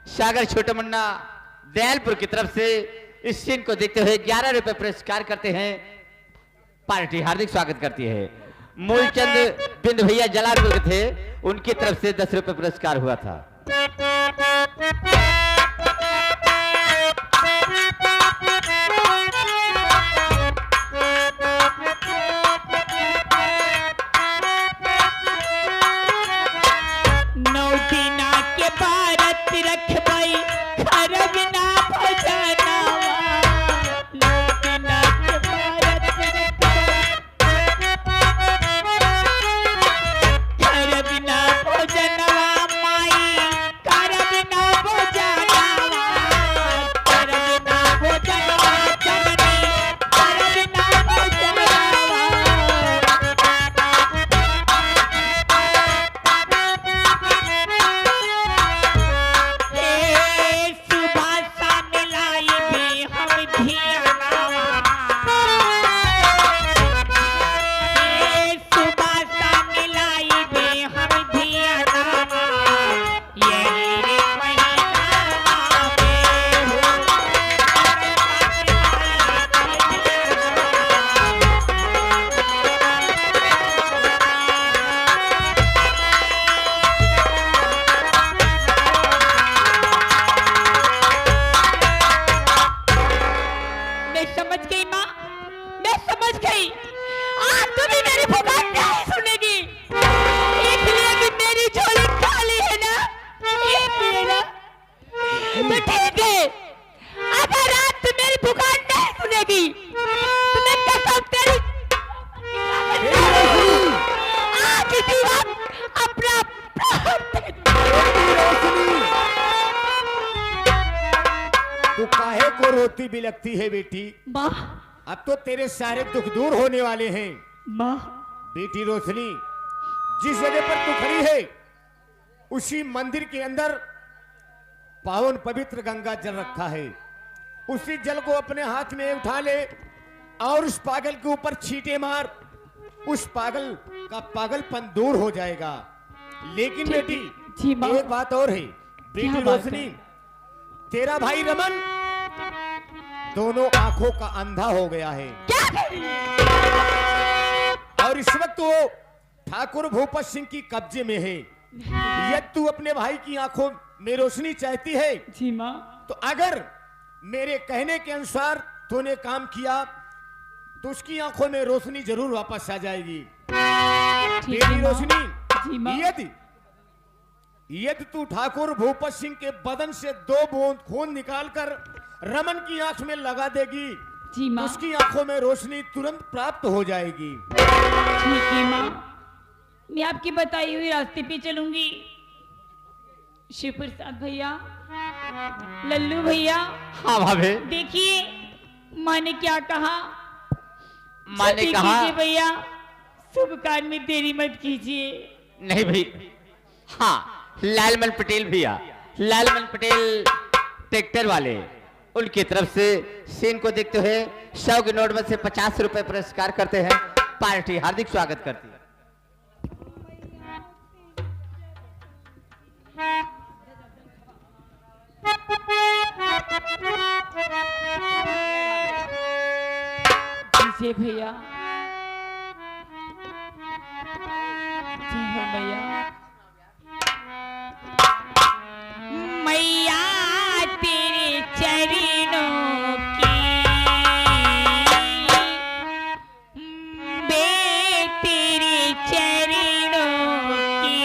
सागर छोटा मुन्ना दयालपुर की तरफ से इस सीन को देखते हुए 11 रुपए पुरस्कार करते हैं। पार्टी हार्दिक स्वागत करती है। मूलचंद बिंद भैया जलालपुर के थे, उनकी तरफ से 10 रुपए पुरस्कार हुआ था। भी लगती है बेटी। माँ, अब तो तेरे सारे दुख दूर होने वाले हैं। माँ, बेटी रोशनी, जिस जगह पर तू खड़ी है उसी मंदिर के अंदर पावन पवित्र गंगा जल रखा है। उसी जल को अपने हाथ में उठा ले और उस पागल के ऊपर छींटे मार, उस पागल का पागलपन दूर हो जाएगा। लेकिन बेटी एक बात और है बेटी रोशनी, तेरा भाई रमन दोनों आंखों का अंधा हो गया है और इस वक्त वो ठाकुर भूपत सिंह की कब्जे में है। यदि तू अपने भाई की आंखों में रोशनी चाहती है जी माँ, तो अगर मेरे कहने के अनुसार तूने काम किया तो उसकी आंखों में रोशनी जरूर वापस आ जाएगी। बेटी रोशनी, यदि तू ठाकुर भूपत सिंह के बदन से 2 बूंद खून निकालकर रमन की आंख में लगा देगी जी माँ, उसकी आंखों में रोशनी तुरंत प्राप्त हो जाएगी। ठीक है माँ, मैं आपकी बताई हुई रास्ते पे चलूंगी। शिव प्रसाद भैया, लल्लू भैया, हाँ भाभी, देखिए माँ ने क्या कहा। माँ ने कहा भैया शुभ कार्य में देरी मत कीजिए। नहीं भाई, हाँ लालमन पटेल भैया, लालमन पटेल ट्रैक्टर वाले, उनकी तरफ से सीन को देखते हुए 100 के नोट में से 50 रुपए पुरस्कार करते हैं। पार्टी हार्दिक स्वागत करती है। जी भैया, जी हो भैया। मैया तेरे चरणों की तेरे चरणों की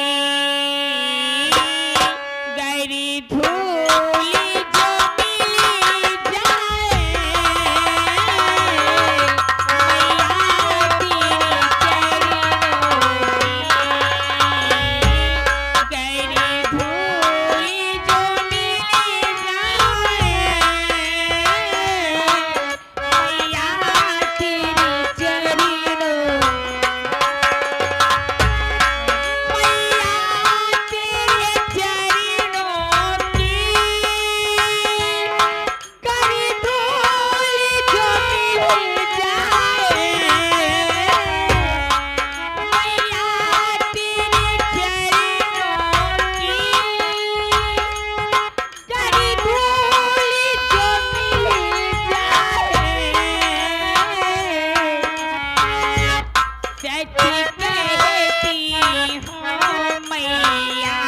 गरी धूल जो मिल जाए, मैया तेरे चरणों की कहती हूँ मैया,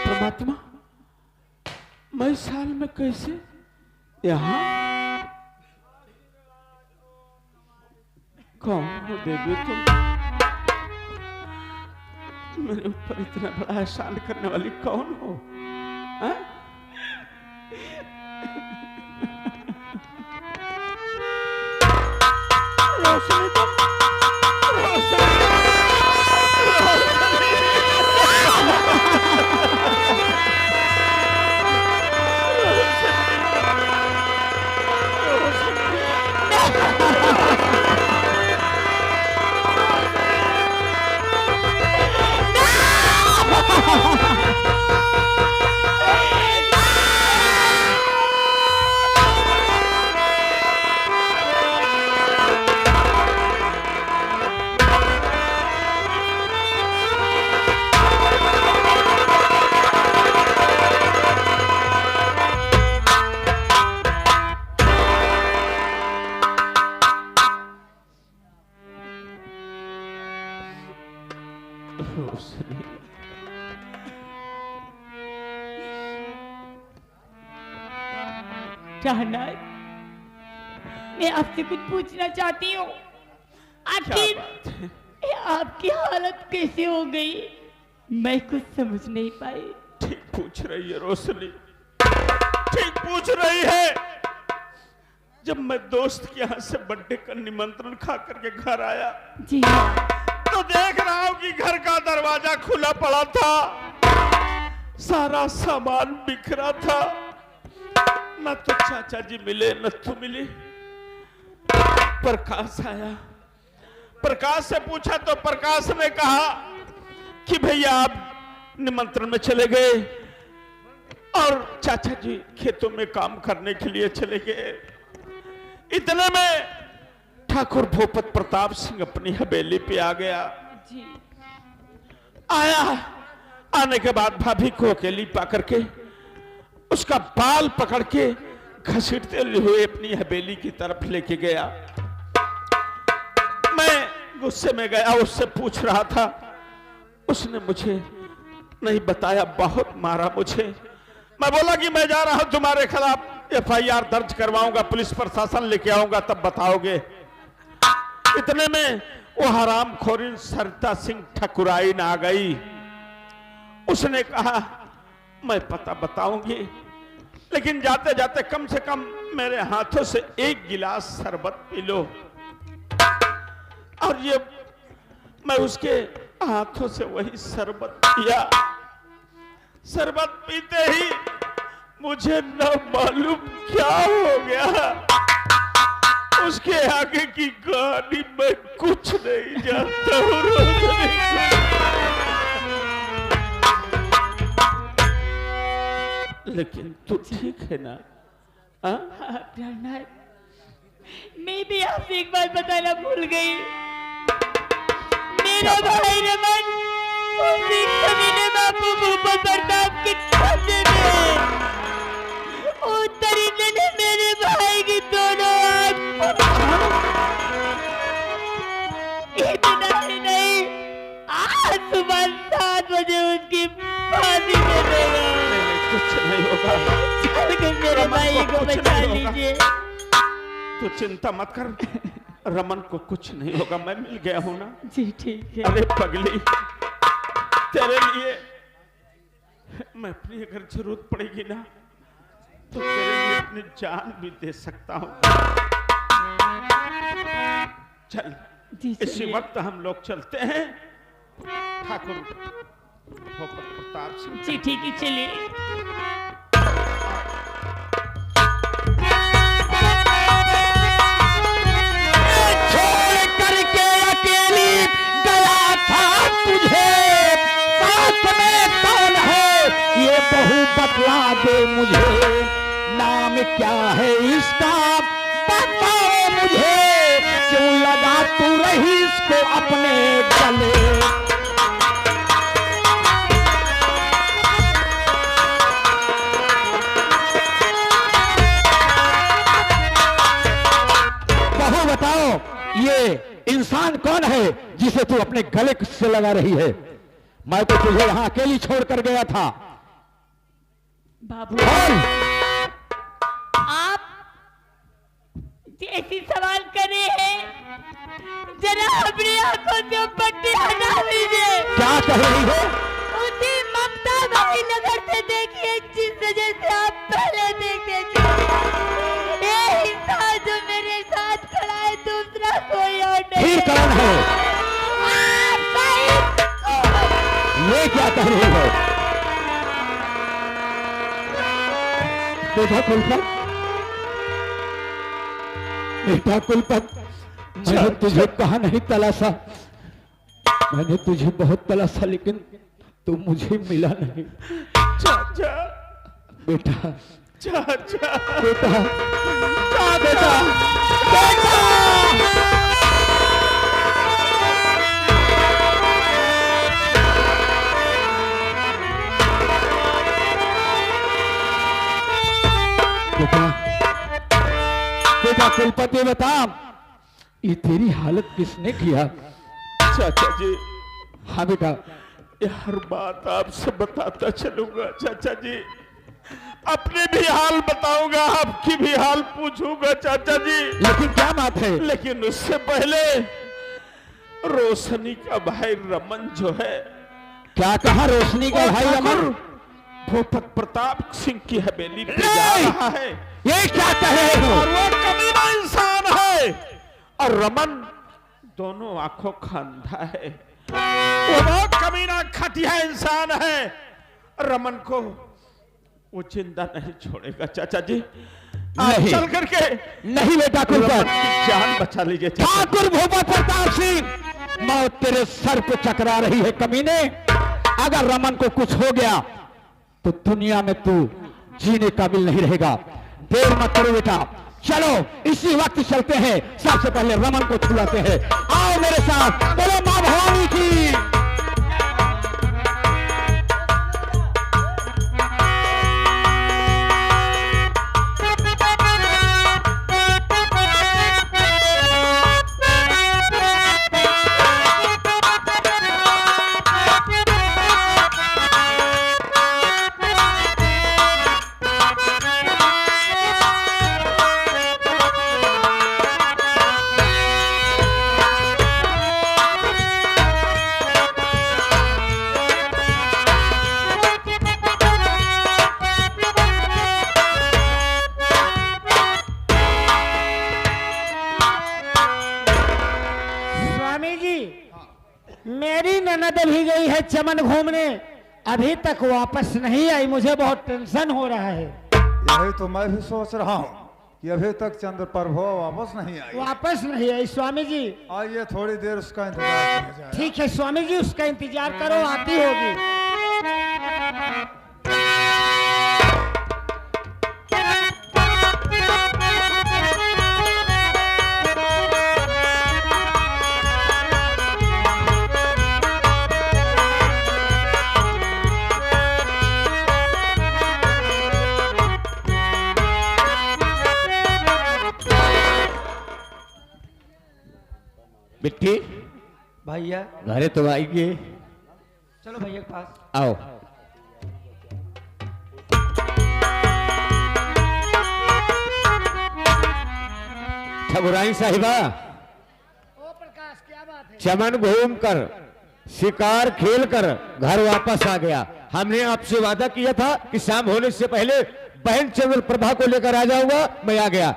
परमात्मा, मैं साल में कैसे यहाँ? कौन हो देवी तुम? मेरे ऊपर इतना बड़ा एहसान करने वाली कौन हो? हाँ? रोशनी तुम, रोशनी, शहनाज, मैं आपसे कुछ पूछना चाहती हूँ। आखिर ये आपकी हालत कैसे हो गई, मैं कुछ समझ नहीं पाई। ठीक पूछ रही है रोशनी, ठीक पूछ रही है। जब मैं दोस्त के यहाँ से बर्थडे का निमंत्रण खा करके घर आया जी तो देख रहा हूँ कि घर का दरवाजा खुला पड़ा था, सारा सामान बिखरा था। न तो चाचा जी मिले न तू मिली। प्रकाश आया, प्रकाश से पूछा तो प्रकाश ने कहा कि भैया आप निमंत्रण में चले गए और चाचा जी खेतों में काम करने के लिए चले गए। इतने में ठाकुर भूपत प्रताप सिंह अपनी हवेली पे आ गया। जी आया, आने के बाद भाभी को अकेली पा करके उसका बाल पकड़ के घसीटते हुए अपनी हवेली की तरफ लेके गया। मैं गुस्से में गया, उससे पूछ रहा था, उसने मुझे नहीं बताया, बहुत मारा मुझे। मैं बोला कि मैं जा रहा हूं तुम्हारे खिलाफ एफआईआर दर्ज करवाऊंगा, पुलिस प्रशासन लेके आऊंगा तब बताओगे। इतने में वो हराम खोरिन सरिता सिंह ठकुराइन आ गई। उसने कहा मैं पता बताऊंगी, लेकिन जाते जाते कम से कम मेरे हाथों से एक गिलास शरबत पी लो। और ये मैं उसके हाथों से वही शरबत पिया। शरबत पीते ही मुझे न मालूम क्या हो गया। उसके आगे की कहानी मैं कुछ नहीं जानता हूँ रोशनी। लेकिन तू ठीक है ना? हाँ? प्राणनाथ, मैं भी आपसे एक बात बताना भूल गई। मेरा भाई रमन उसी कमीने बापू भूपा प्रताप के कब्जे में है। उस तरीके ने मेरे भाई की दोनों आंख इतना ही नहीं, आज सुबह 7 बजे उसकी फांसी दे देगा। कुछ नहीं होगा। चल के मेरे भाई को बचा लीजिए। तू चिंता मत कर, रमन को कुछ नहीं होगा। मैं मिल गया हूं ना। जी ठीक है। अरे पगली, तेरे लिए मैं अपनी अगर जरूरत पड़ेगी ना तो तेरे लिए अपनी जान भी दे सकता हूं। चल जी इसी चलिए। वक्त हम लोग चलते हैं ठाकुर भूपत प्रताप सिंह। जी ठीक है, चलिए। छोड़ करके अकेली गया था तुझे, साथ में कौन है ये बहू बतला दे मुझे, नाम क्या है इसका बताओ मुझे, क्यों लगा तू रही इसको अपने गले। बहू बताओ ये इंसान कौन है जिसे तू अपने गले से लगा रही है? मैं तो तुझे यहां अकेली छोड़कर गया था। बाबू, बोल। आप जैसी सवाल करे हैं, जरा अपनी आंखों से पट्टी हटा लीजिए। क्या कह रही है? उसी ममता भाई नगर से देखिए जिस वजह से आप पहले देखे थे। ये इंसान जो मेरे साथ खड़ा है दूसरा कोई और नहीं फिर कौन है? आपका ही ये क्या कह रही है? बेटा कुलपत, बेटा कुलपत, मैंने तुझे कहा नहीं तलाशा, मैंने तुझे बहुत तलाशा लेकिन तू मुझे मिला नहीं। चाचा, बेटा, चाचा, बेटा, बेटा, बेटा। बेटा, बेटा कुलपति बता, ये तेरी हालत किसने किया? चाचा जी, हाँ बेटा, ये हर बात आपसे बताता चलूंगा चाचा जी। अपने भी हाल बताऊंगा, आपकी भी हाल पूछूंगा चाचा जी। लेकिन क्या बात है? लेकिन उससे पहले रोशनी का भाई रमन जो है, क्या कहा रोशनी का भाई अमर? भूपत प्रताप सिंह की हवेली पे जा रहा है। ये क्या कह रहे हो? और वो कमीना इंसान है और रमन दोनों आंखों का अंधा है। वो बहुत कमीना खटिया इंसान है। रमन को वो जिंदा नहीं छोड़ेगा चाचा जी। आप नहीं। चल करके नहीं बेटा रमन कुलपत, की जान बचा लीजिए चाचा। ठाकुर भूपत प्रताप सिंह, मौत तेरे सर पे चकरा रही है कमीने। अगर रमन को कुछ हो गया तो दुनिया में तू जीने काबिल नहीं रहेगा। देर मत करो बेटा, चलो इसी वक्त चलते हैं। सबसे पहले रमन को छुलाते हैं। आओ मेरे साथ, बोलो मां भवानी की। मेरी ननद भी गई है चमन घूमने, अभी तक वापस नहीं आई, मुझे बहुत टेंशन हो रहा है। यही तो मैं भी सोच रहा हूँ कि अभी तक चंद्र प्रभु वापस नहीं आई। वापस नहीं आई स्वामी जी। आइए थोड़ी देर उसका इंतजार किया जाए। ठीक है स्वामी जी, उसका इंतजार करो, आती होगी। बिट्टी भैया घरे तो आइए। चलो भैया के पास। आओ। ठकुराइन साहिबा, ओ प्रकाश क्या बात है? चमन घूम कर शिकार खेल कर घर वापस आ गया। हमने आपसे वादा किया था कि शाम होने से पहले बहन चंद्र प्रभा को लेकर आ जाऊंगा, मैं आ गया।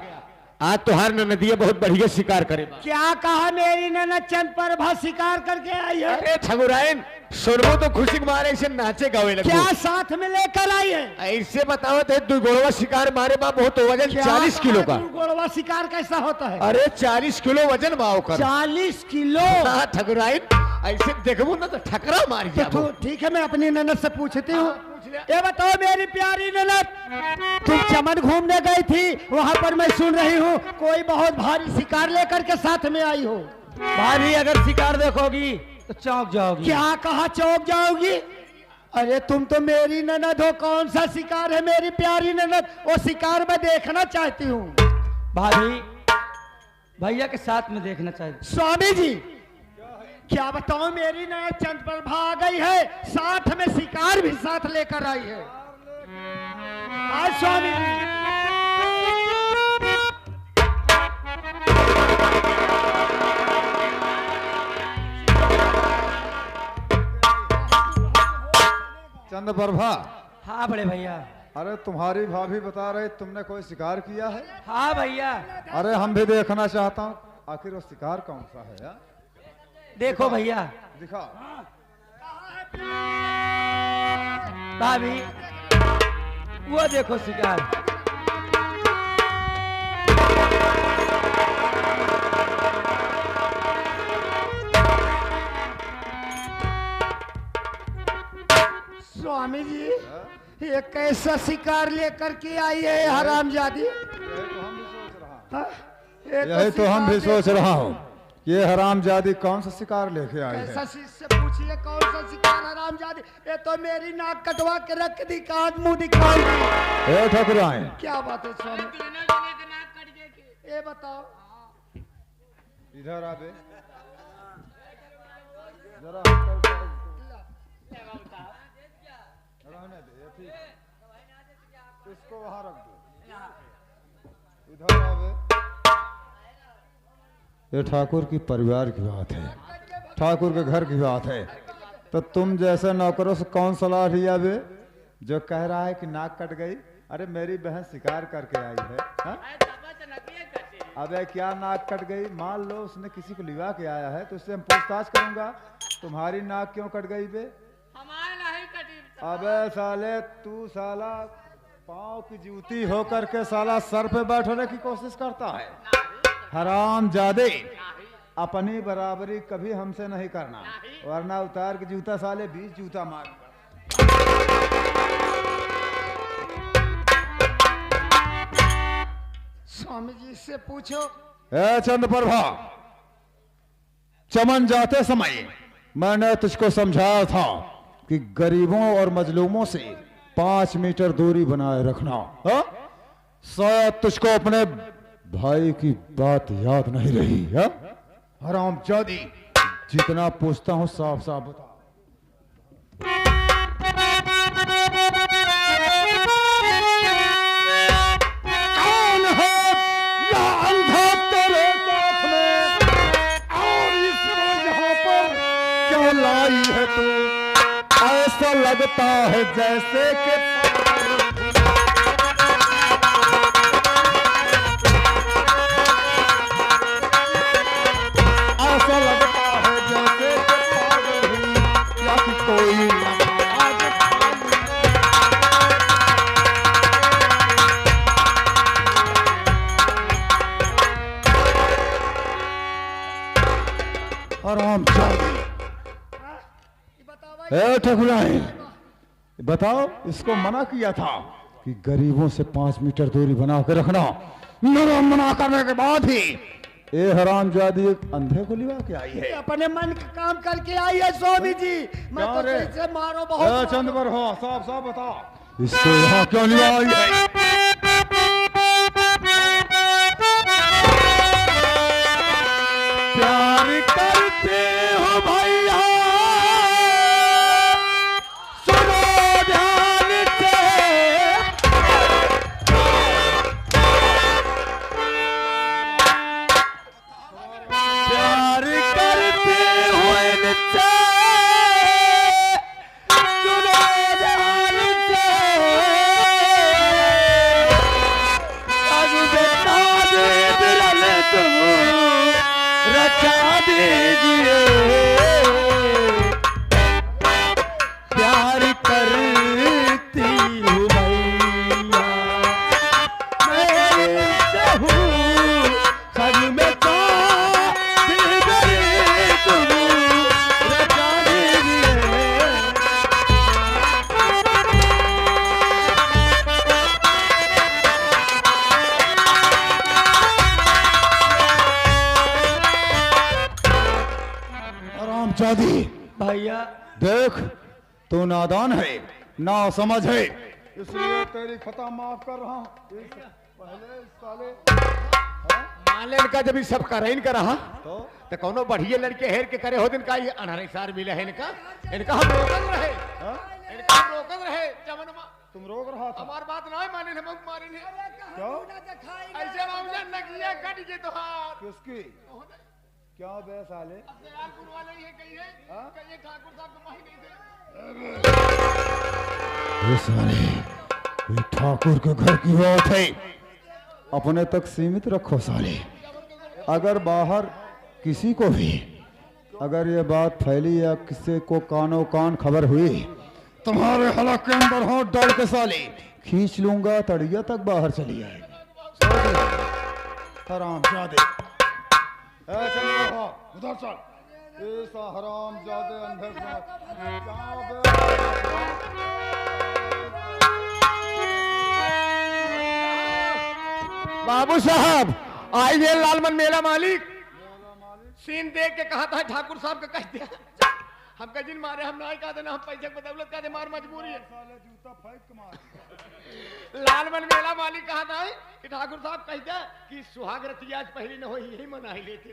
आज तुहार नदिया बहुत बढ़िया शिकार करे। क्या कहा? मेरी ननद चंद प्रभा शिकार करके आई है। अरे ठकुराइन, सुनबो तो खुशी के मारे ऐसे नाचे गावे लगे। क्या साथ में लेकर आई है? ऐसे बतावत है, दो गोड़वा शिकार मारे बा, बहुत वजन 40 किलो का। गोड़वा शिकार कैसा होता है? अरे 40 किलो वजन माओ कर। 40 किलो? हाँ ठकुराइन, ऐसे देखबो ना तो ठकरा मार जाबो। तो ठीक है, मैं अपनी ननद से पूछती हूँ। ये बताओ मेरी प्यारी ननद, तुम चमन घूमने गई थी, वहाँ पर मैं सुन रही हूँ कोई बहुत भारी शिकार लेकर के साथ में आई हो। भाभी अगर शिकार देखोगी तो चौंक जाओगी। क्या कहा चौंक जाओगी? अरे तुम तो मेरी ननद हो, कौन सा शिकार है मेरी प्यारी ननद? वो शिकार मैं देखना चाहती हूँ। भाभी भैया के साथ में देखना चाहिए। स्वामी जी क्या बताओ, मेरी ननद चंद प्रभा आ गई है, साथ में शिकार भी साथ लेकर आई है। आज स्वामी जी चंद्र प्रभा, हाँ बड़े भैया। अरे तुम्हारी भाभी बता रहे तुमने कोई शिकार किया है। हाँ भैया, अरे हम भी देखना चाहता हूँ, आखिर वो शिकार कौन सा है यार? देखो भैया। दिखा। भाभी वो देखो शिकार। स्वामी जी ये कैसा शिकार लेकर के आई है हरामजादी? यही तो हम भी सोच रहा हूँ, ये हरामजादी कौन सा शिकार लेके आई है। कैसा चीज से पूछिए, कौन सा शिकार हरामजादी? ये तो मेरी नाक कटवा के रख दी, कान मुंह दिखाई दी। ए ठकुराइन, क्या बात है स्वामी? ये बताओ। इधर आबे जरा। रहने दे, ये ठीक है। इसको वहां रख दो। इधर आबे। ये ठाकुर की परिवार की बात है, ठाकुर के घर की बात है। तो तुम जैसे नौकरों से कौन सलाह लिया बे, जो कह रहा है कि नाक कट गई? अरे मेरी बहन शिकार करके आई है, हा? अबे क्या नाक कट गई? मान लो उसने किसी को लिवा के आया है तो उससे हम पूछताछ करूंगा, तुम्हारी नाक क्यों कट गई बे? अबे साले, तू साला पाँव की जूती होकर के साला सर पे बैठने की कोशिश करता है। हरामजादे, अपनी बराबरी कभी हमसे नहीं करना, वरना उतार के जूता साले 20 जूता मार। स्वामी जी से पूछो। ए चंद प्रभा, चमन जाते समय मैंने तुझको समझाया था कि गरीबों और मजलूमों से 5 मीटर दूरी बनाए रखना। हा? शायद तुझको अपने भाई की बात याद नहीं रही है। हरामजादी, जितना पूछता हूं साफ साफ बता। कौन है यह अंधा तेरे साथ में, और इसको यहाँ पर क्यों लाई है तू? ऐसा लगता है जैसे कि ऐसा लगता है जैसे कि हराम ए ठकुराइन, बताओ, इसको मना किया था कि गरीबों से 5 मीटर दूरी बना के रखना। मेरा मना करने के बाद ही ये हरामजादी एक अंधे को लिवा के आई है। अपने मन का काम करके आई है स्वामी जी। मैं क्या तो रे? कैसे मारो बहुत चंद पर हो, साफ साफ बताओ, इसको यहाँ क्यों लिवा आई है? प्यार करते हो भैया, सुनो ध्यान से, प्यार करते हो इनसे, सुनो ध्यान से, अब बता दे बिरल तुम रचा दीजिए, प्यार करती हूँ भैया, मैं चाहूँ सज में तो दिलबरी तुम रचा दीजिए। हरामजादी, भैया देख, तू नादान है, ना समझ है, इसलिए तेरी खता माफ कर रहा हूँ। पहले इस साले मालेन का जब सब करैन का रहा तो तो कोनो बढ़िया लड़के हेर के करे हो दिन का ये अनहरे सार मिले है इनका। इनका हम रोकल रहे, हाँ? इनका हम रोकल रहे जमनमा। तुम रोक रहा था हमार बात ना है, माने हम मारे नहीं। क्यों? ऐसे मामला नकिया कट के तो हार किसकी? क्या बे साले? यार वाले ये कहिए हाँ? कहिए ठाकुर साहब को माही नहीं दे। ये साले, ये ठाकुर के घर की बात है, अपने तक सीमित रखो साले। अगर बाहर किसी को भी अगर ये बात फैली या किसी को कानो कान खबर हुई, तुम्हारे हलक के अंदर हाथ डाल के साले खींच लूंगा, तड़िया तक बाहर चली आए। हराम जादे, उधर चल, ऐसा हराम जादे अंधे बाबू साहब आइए, लालमन मेला मालिक सीन देख के कहा था ठाकुर साहब का कह दिया। हम कह दिन मारे, हम ना कहा देना, हम पैसे की बदौलत का दे मार मजबूरी है। लालमन मेला मालिक कहा था कि ठाकुर साहब कह दिया कि सुहाग रतिया आज पहली न हो, यही मना ही लेते।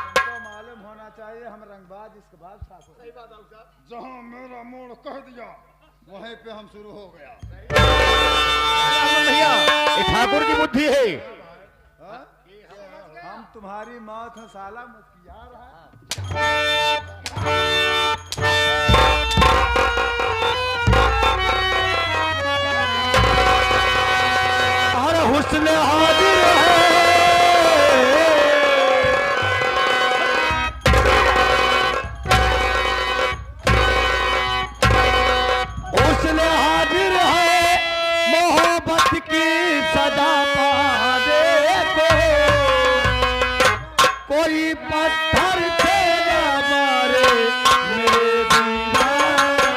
तुमको मालूम होना चाहिए, हम रंगबाज इसके बाद ठाकुर। सही बात है साहब। जहाँ मेरा मोड़ कह दिया वहीं पे हम शुरू हो गया। भैया ये ठाकुर की बुद्धि है। हाँ? हम तुम्हारी मौत है साला, मुस्किया रहा। हर हुस्न हाजिर है, हुस्न हाजिर है, मोहब्बत की सदा पा दे को, कोई पत्थर से न मारे मेरे दीवाने।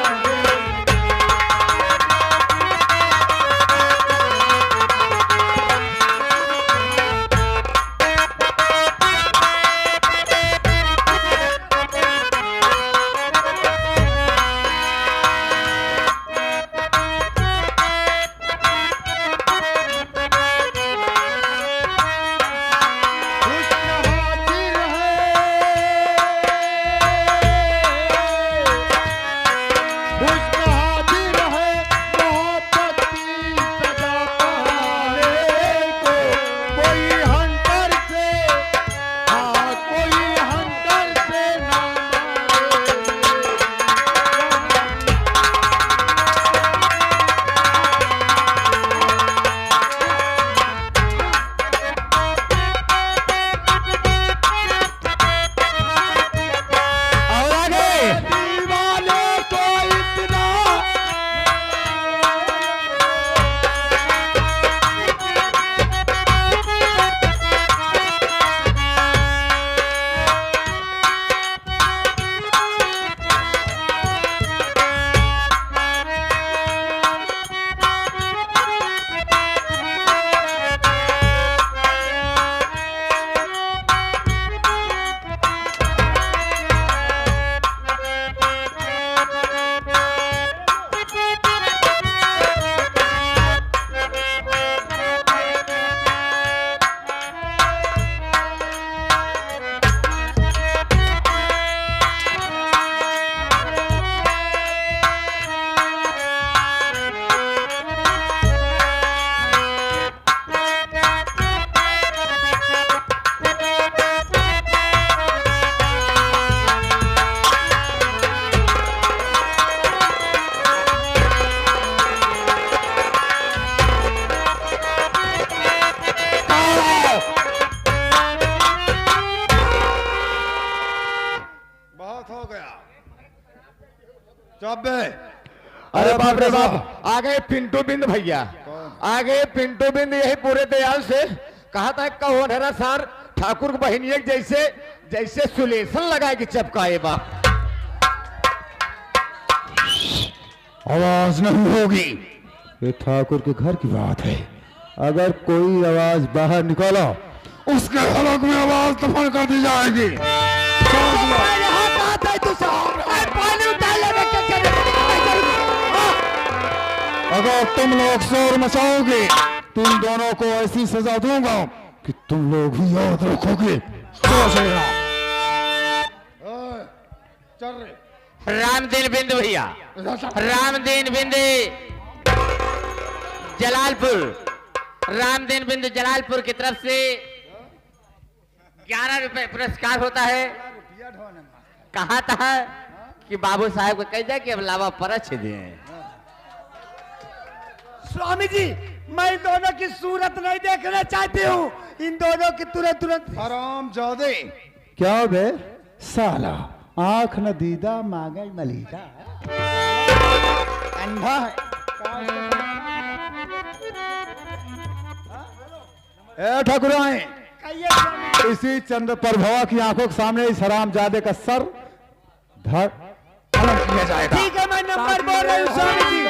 गया। चौबे अरे बाप रे बाप, आ गए पिंटू बिंद भैया, आ गए पिंटू बिंद। यही पूरे दयाल से कहा था कहो नहरा सार ठाकुर की बहनिया जैसे जैसे सुलेसन लगाए कि चपकाए बाप। आवाज नहीं होगी, ये ठाकुर के घर की बात है। अगर कोई आवाज बाहर निकाला उसके हलक में आवाज तूफान कर दी जाएगी। अगर तुम लोग शोर मचाओगे तुम दोनों को ऐसी सजा दूंगा कि तुम लोग भी याद रखोगे। सोच लेना। चल रहे रामदीन बिंद भैया, रामदीन बिंद जलालपुर, रामदीन बिंद जलालपुर की तरफ से 11 रुपए पुरस्कार होता है। कहा था कि बाबू साहब को कह दिया कि अब लावा परच दिए। स्वामी जी, मैं इन दोनों की सूरत नहीं देखना चाहती हूँ। इन दोनों की तुरंत तुरंत आराम जादे। क्या बे साला, आंख न दीदा मांगल मलीदा, अंधा है। ए ठाकुराइन, इसी चंद्र प्रभा की आंखों के सामने इस हरामजादे का सर धड़ अलग किया जाएगा। ठीक है, मैं नंबर बोल रही हूँ स्वामी जी।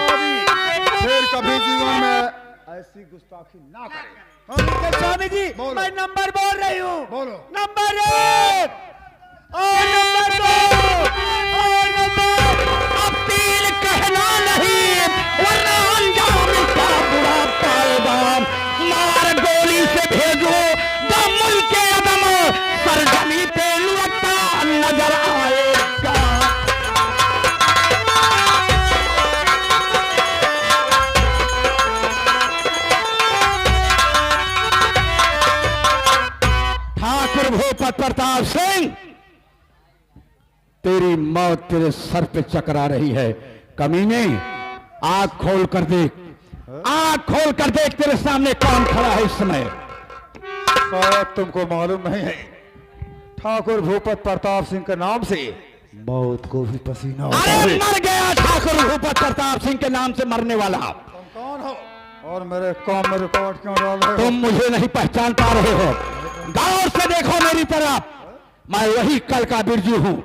फिर कभी जीवन में ऐसी गुस्ताखी ना करें। ठीक है स्वामी जी, मैं नंबर बोल रही हूँ। बोलो। नंबर 1 और नंबर 2 और नंबर। अपील कहना नहीं वरना अंजाम का बुरा पाएगा। मार गोली से भेजो दमुल के अदम, सरजमी पे लुढ़कता नजर आएगा। ठाकुर भूपत प्रताप सिंह, तेरी मौत तेरे सर पे चकरा रही है। कमीने, आंख खोल कर देख, आंख खोल कर देख, तेरे सामने कौन खड़ा है इस समय। शायद तुमको मालूम नहीं है, ठाकुर भूपत प्रताप सिंह के नाम से मौत को भी पसीना होता अरे है। मर गया ठाकुर भूपत प्रताप सिंह के नाम से मरने वाला। तुम कौन हो और मेरे काम में रिकॉर्ड क्यों डाल रहे हो? तुम मुझे नहीं पहचान पा रहे हो। गौर से देखो मेरी तरफ, मैं वही कल का बिरजू हूँ